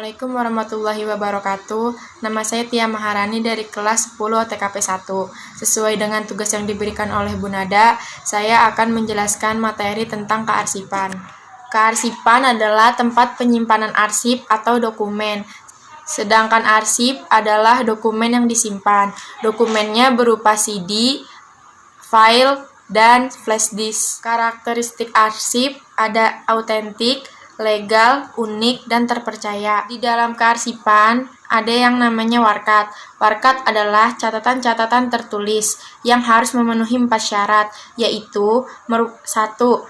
Assalamualaikum warahmatullahi wabarakatuh. Nama saya Tia Maharani dari kelas 10 TKP 1. Sesuai dengan tugas yang diberikan oleh Bu Nada, saya akan menjelaskan materi tentang kearsipan. Kearsipan adalah tempat penyimpanan arsip atau dokumen. Sedangkan arsip adalah dokumen yang disimpan. Dokumennya berupa CD, file, dan flash disk. Karakteristik arsip ada autentik, legal, unik, dan terpercaya. Di dalam kearsipan, ada yang namanya warkat. Warkat adalah catatan-catatan tertulis yang harus memenuhi 4 syarat, yaitu 1.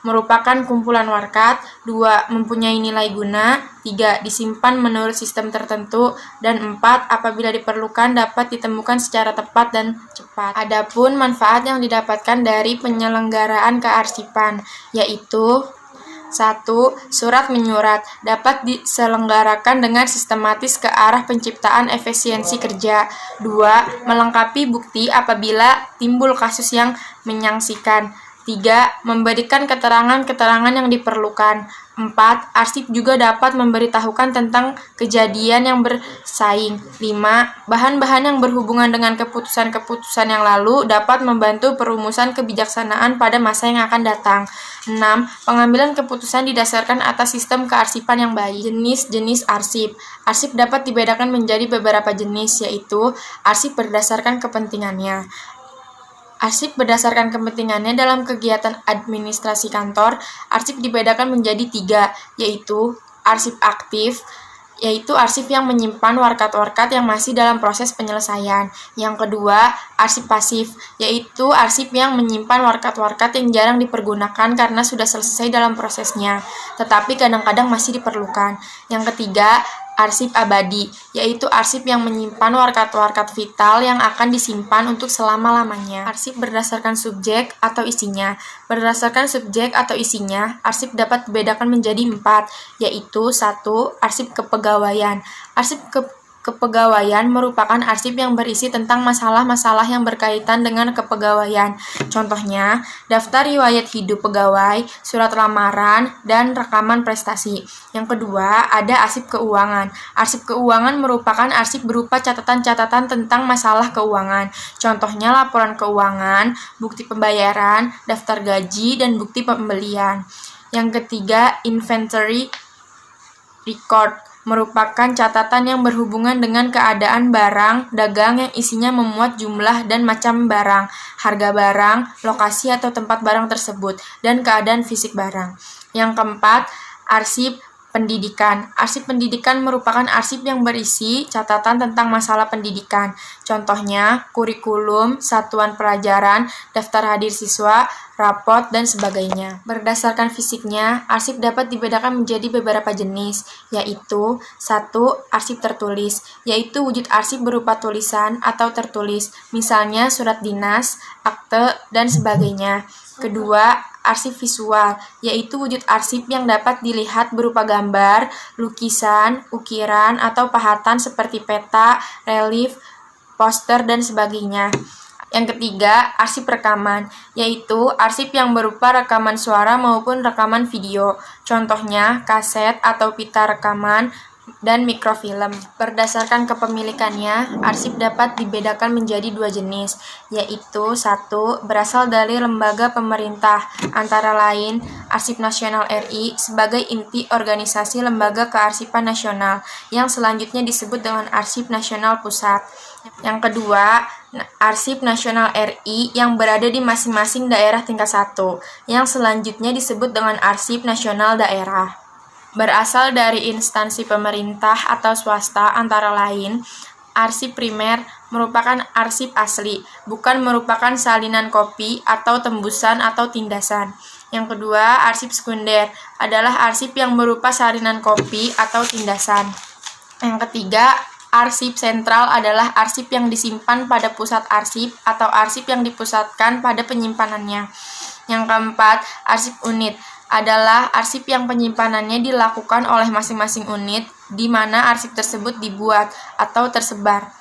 Merupakan kumpulan warkat, 2. Mempunyai nilai guna, 3. Disimpan menurut sistem tertentu, dan 4. Apabila diperlukan dapat ditemukan secara tepat dan cepat. Adapun manfaat yang didapatkan dari penyelenggaraan kearsipan, yaitu 1. Surat menyurat dapat diselenggarakan dengan sistematis ke arah penciptaan efisiensi kerja. 2. Melengkapi bukti apabila timbul kasus yang menyaksikan. 3. Memberikan keterangan-keterangan yang diperlukan. 4. Arsip juga dapat memberitahukan tentang kejadian yang bersaing. 5. Bahan-bahan yang berhubungan dengan keputusan-keputusan yang lalu dapat membantu perumusan kebijaksanaan pada masa yang akan datang. 6. Pengambilan keputusan didasarkan atas sistem kearsipan yang baik. Jenis-jenis arsip. Arsip dapat dibedakan menjadi beberapa jenis, yaitu arsip berdasarkan kepentingannya. Arsip berdasarkan kepentingannya dalam kegiatan administrasi kantor, arsip dibedakan menjadi 3, yaitu arsip aktif, yaitu arsip yang menyimpan warkat-warkat yang masih dalam proses penyelesaian. Yang kedua, arsip pasif, yaitu arsip yang menyimpan warkat-warkat yang jarang dipergunakan karena sudah selesai dalam prosesnya, tetapi kadang-kadang masih diperlukan. Yang ketiga, arsip abadi, yaitu arsip yang menyimpan warkat-warkat vital yang akan disimpan untuk selama-lamanya. Arsip berdasarkan subjek atau isinya. Berdasarkan subjek atau isinya, arsip dapat dibedakan menjadi 4, yaitu 1. Arsip kepegawaian. Arsip kepegawaian merupakan arsip yang berisi tentang masalah-masalah yang berkaitan dengan kepegawaian. Contohnya, daftar riwayat hidup pegawai, surat lamaran, dan rekaman prestasi. Yang kedua, ada arsip keuangan. Arsip keuangan merupakan arsip berupa catatan-catatan tentang masalah keuangan. Contohnya laporan keuangan, bukti pembayaran, daftar gaji, dan bukti pembelian. Yang ketiga, inventory record merupakan catatan yang berhubungan dengan keadaan barang dagang yang isinya memuat jumlah dan macam barang, harga barang, lokasi atau tempat barang tersebut, dan keadaan fisik barang. Yang keempat, arsip pendidikan. Arsip pendidikan merupakan arsip yang berisi catatan tentang masalah pendidikan. Contohnya, kurikulum, satuan pelajaran, daftar hadir siswa, rapot, dan sebagainya. Berdasarkan fisiknya, arsip dapat dibedakan menjadi beberapa jenis, yaitu 1. Arsip tertulis, yaitu wujud arsip berupa tulisan atau tertulis, misalnya surat dinas, akte, dan sebagainya. Kedua, arsip visual, yaitu wujud arsip yang dapat dilihat berupa gambar, lukisan, ukiran, atau pahatan seperti peta, relief, poster, dan sebagainya. Yang ketiga, arsip rekaman, yaitu arsip yang berupa rekaman suara maupun rekaman video. Contohnya, kaset atau pita rekaman, dan mikrofilm. Berdasarkan kepemilikannya, arsip dapat dibedakan menjadi 2 jenis, yaitu 1. Berasal dari lembaga pemerintah, antara lain Arsip Nasional RI sebagai inti organisasi lembaga kearsipan nasional, yang selanjutnya disebut dengan Arsip Nasional Pusat. Yang kedua, Arsip Nasional RI yang berada di masing-masing daerah tingkat 1, yang selanjutnya disebut dengan Arsip Nasional Daerah. Berasal dari instansi pemerintah atau swasta, antara lain arsip primer merupakan arsip asli, bukan merupakan salinan kopi atau tembusan atau tindasan. Yang kedua, arsip sekunder adalah arsip yang berupa salinan kopi atau tindasan. Yang ketiga, arsip sentral adalah arsip yang disimpan pada pusat arsip atau arsip yang dipusatkan pada penyimpanannya. Yang keempat, arsip unit adalah arsip yang penyimpanannya dilakukan oleh masing-masing unit di mana arsip tersebut dibuat atau tersebar.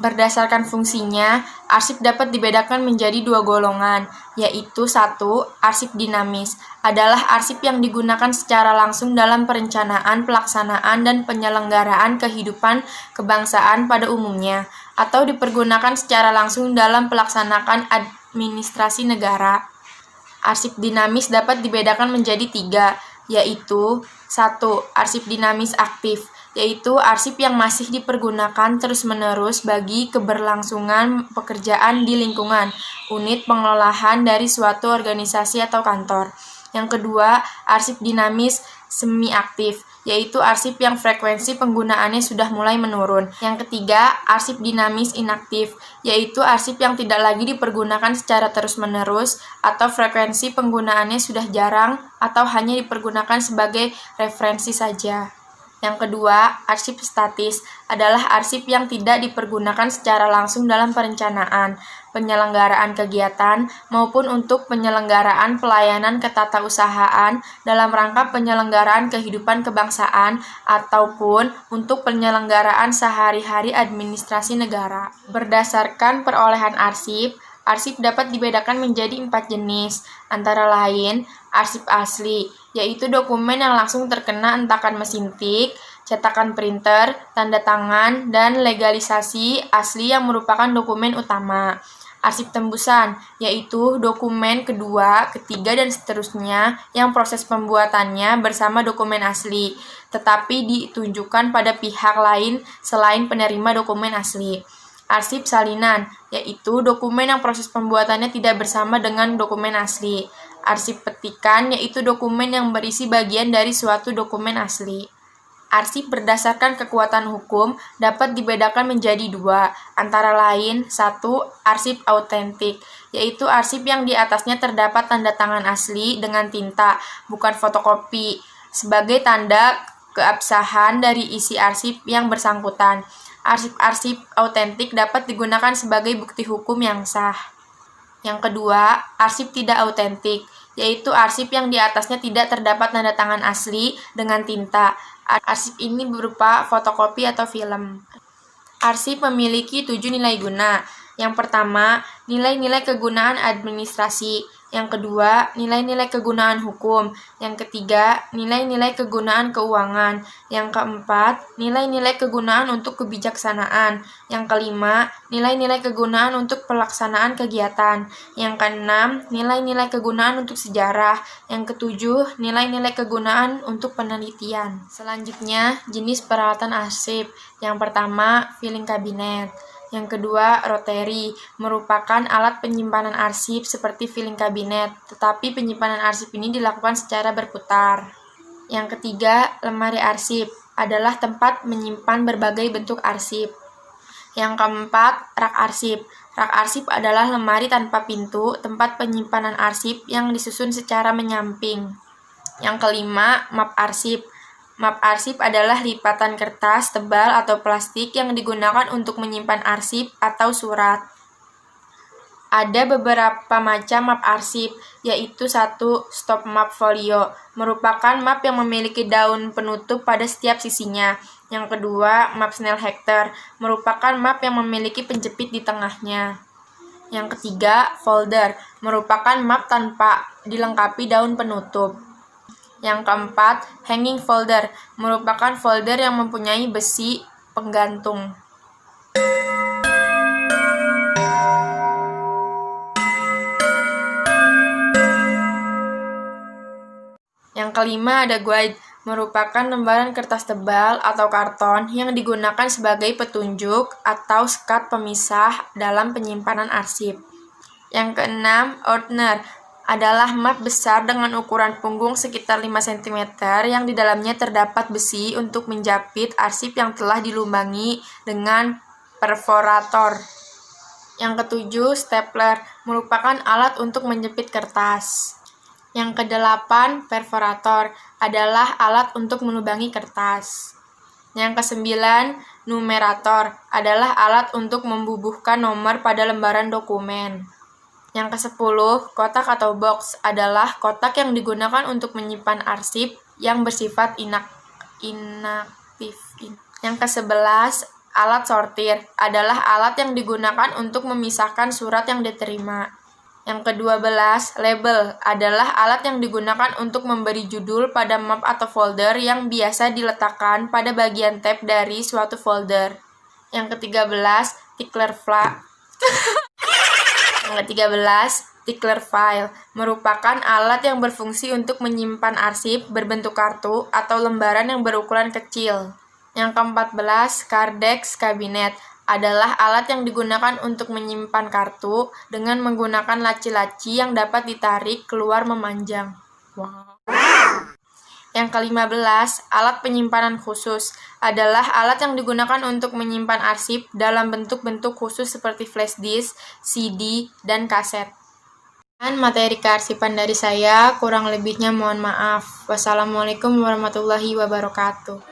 Berdasarkan fungsinya, arsip dapat dibedakan menjadi dua golongan, yaitu 1. Arsip dinamis adalah arsip yang digunakan secara langsung dalam perencanaan, pelaksanaan, dan penyelenggaraan kehidupan kebangsaan pada umumnya, atau dipergunakan secara langsung dalam pelaksanaan administrasi negara. Arsip dinamis dapat dibedakan menjadi 3, yaitu 1. Arsip dinamis aktif, yaitu arsip yang masih dipergunakan terus-menerus bagi keberlangsungan pekerjaan di lingkungan, unit pengelolaan dari suatu organisasi atau kantor. Yang kedua, arsip dinamis semi-aktif, yaitu arsip yang frekuensi penggunaannya sudah mulai menurun. Yang ketiga, arsip dinamis inaktif, yaitu arsip yang tidak lagi dipergunakan secara terus-menerus atau frekuensi penggunaannya sudah jarang atau hanya dipergunakan sebagai referensi saja. Yang kedua, arsip statis adalah arsip yang tidak dipergunakan secara langsung dalam perencanaan, penyelenggaraan kegiatan, maupun untuk penyelenggaraan pelayanan ketatausahaan dalam rangka penyelenggaraan kehidupan kebangsaan ataupun untuk penyelenggaraan sehari-hari administrasi negara. Berdasarkan perolehan arsip, arsip dapat dibedakan menjadi 4 jenis, antara lain arsip asli, yaitu dokumen yang langsung terkena entakan mesin tik, cetakan printer, tanda tangan, dan legalisasi asli yang merupakan dokumen utama. Arsip tembusan, yaitu dokumen kedua, ketiga, dan seterusnya yang proses pembuatannya bersama dokumen asli, tetapi ditunjukkan pada pihak lain selain penerima dokumen asli. Arsip salinan, yaitu dokumen yang proses pembuatannya tidak bersama dengan dokumen asli. Arsip petikan, yaitu dokumen yang berisi bagian dari suatu dokumen asli. Arsip berdasarkan kekuatan hukum dapat dibedakan menjadi 2, antara lain 1. Arsip autentik, yaitu arsip yang di atasnya terdapat tanda tangan asli dengan tinta, bukan fotokopi, sebagai tanda keabsahan dari isi arsip yang bersangkutan. Arsip-arsip autentik dapat digunakan sebagai bukti hukum yang sah. Yang kedua, arsip tidak autentik, yaitu arsip yang di atasnya tidak terdapat tanda tangan asli dengan tinta. Arsip ini berupa fotokopi atau film. Arsip memiliki 7 nilai guna. Yang pertama, nilai-nilai kegunaan administrasi. Yang kedua, nilai-nilai kegunaan hukum. Yang ketiga, nilai-nilai kegunaan keuangan. Yang keempat, nilai-nilai kegunaan untuk kebijaksanaan. Yang kelima, nilai-nilai kegunaan untuk pelaksanaan kegiatan. Yang keenam, nilai-nilai kegunaan untuk sejarah. Yang ketujuh, nilai-nilai kegunaan untuk penelitian. Selanjutnya, jenis peralatan arsip. Yang pertama, filing cabinet. Yang kedua, rotary, merupakan alat penyimpanan arsip seperti filing cabinet, tetapi penyimpanan arsip ini dilakukan secara berputar. Yang ketiga, lemari arsip, adalah tempat menyimpan berbagai bentuk arsip. Yang keempat, rak arsip. Rak arsip adalah lemari tanpa pintu, tempat penyimpanan arsip yang disusun secara menyamping. Yang kelima, map arsip. Map arsip adalah lipatan kertas tebal atau plastik yang digunakan untuk menyimpan arsip atau surat. Ada beberapa macam map arsip, yaitu 1. Stop map folio, merupakan map yang memiliki daun penutup pada setiap sisinya. Yang kedua, map Snellhecter, merupakan map yang memiliki penjepit di tengahnya. Yang ketiga, folder, merupakan map tanpa dilengkapi daun penutup. Yang keempat, hanging folder, merupakan folder yang mempunyai besi penggantung. Yang kelima ada guide, merupakan lembaran kertas tebal atau karton yang digunakan sebagai petunjuk atau sekat pemisah dalam penyimpanan arsip. Yang keenam, Ordner, adalah map besar dengan ukuran punggung sekitar 5 cm yang di dalamnya terdapat besi untuk menjepit arsip yang telah dilubangi dengan perforator. Yang ketujuh, stapler, merupakan alat untuk menjepit kertas. Yang kedelapan, perforator, adalah alat untuk melubangi kertas. Yang kesembilan, numerator, adalah alat untuk membubuhkan nomor pada lembaran dokumen. Yang ke-10, kotak atau box, adalah kotak yang digunakan untuk menyimpan arsip yang bersifat inaktif. Yang ke-11, Alat sortir adalah alat yang digunakan untuk memisahkan surat yang diterima. Yang ke-12, label adalah alat yang digunakan untuk memberi judul pada map atau folder yang biasa diletakkan pada bagian tab dari suatu folder. Yang ke-13, tickler file merupakan alat yang berfungsi untuk menyimpan arsip berbentuk kartu atau lembaran yang berukuran kecil. Yang ke-14, Cardex Cabinet adalah alat yang digunakan untuk menyimpan kartu dengan menggunakan laci-laci yang dapat ditarik keluar memanjang. Wow. Yang ke-15, alat penyimpanan khusus adalah alat yang digunakan untuk menyimpan arsip dalam bentuk-bentuk khusus seperti flash disk, CD, dan kaset. Dan materi kearsipan dari saya, kurang lebihnya mohon maaf. Wassalamualaikum warahmatullahi wabarakatuh.